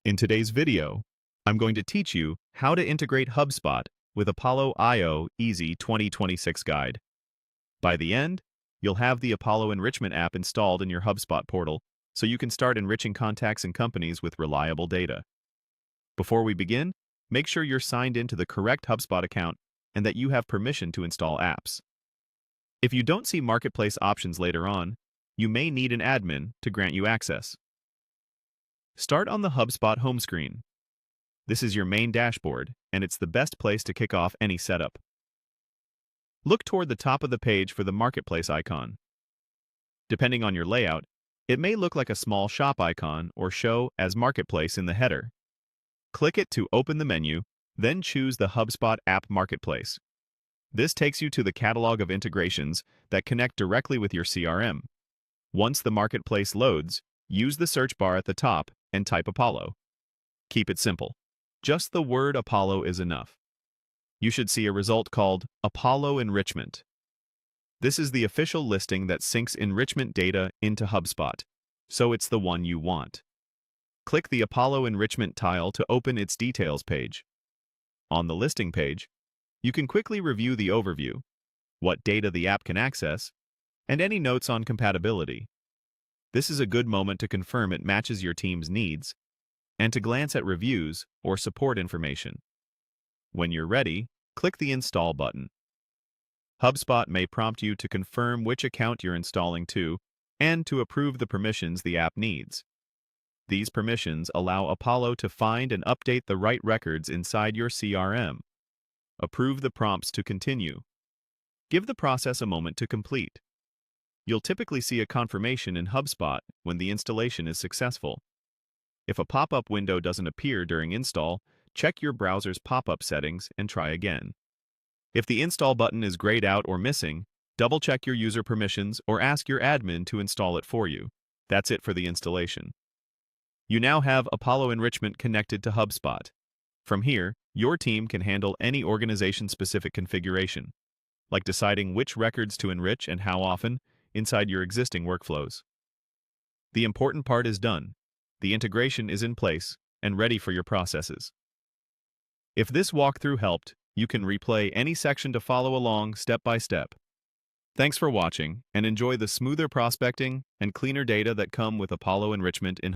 In today's video, I'm going to teach you how to integrate HubSpot with Apollo IO Easy 2026 Guide. By the end, you'll have the Apollo Enrichment app installed in your HubSpot portal so you can start enriching contacts and companies with reliable data. Before we begin, make sure you're signed into the correct HubSpot account and that you have permission to install apps. If you don't see marketplace options later on, you may need an admin to grant you access. Start on the HubSpot home screen. This is your main dashboard, and it's the best place to kick off any setup. Look toward the top of the page for the marketplace icon. Depending on your layout, it may look like a small shop icon or show as marketplace in the header. Click it to open the menu, then choose the HubSpot app marketplace. This takes you to the catalog of integrations that connect directly with your CRM. Once the marketplace loads, use the search bar at the top and type Apollo. Keep it simple. Just the word Apollo is enough. You should see a result called Apollo Enrichment. This is the official listing that syncs enrichment data into HubSpot, so it's the one you want. Click the Apollo Enrichment tile to open its details page. On the listing page, you can quickly review the overview, what data the app can access, and any notes on compatibility. This is a good moment to confirm it matches your team's needs and to glance at reviews or support information. When you're ready, click the Install button. HubSpot may prompt you to confirm which account you're installing to and to approve the permissions the app needs. These permissions allow Apollo to find and update the right records inside your CRM. Approve the prompts to continue. Give the process a moment to complete. You'll typically see a confirmation in HubSpot when the installation is successful. If a pop-up window doesn't appear during install, check your browser's pop-up settings and try again. If the install button is grayed out or missing, double-check your user permissions or ask your admin to install it for you. That's it for the installation. You now have Apollo Enrichment connected to HubSpot. From here, your team can handle any organization-specific configuration, like deciding which records to enrich and how often, inside your existing workflows. The important part is done. The integration is in place and ready for your processes. If this walkthrough helped, you can replay any section to follow along step by step. Thanks for watching, and enjoy the smoother prospecting and cleaner data that come with Apollo Enrichment in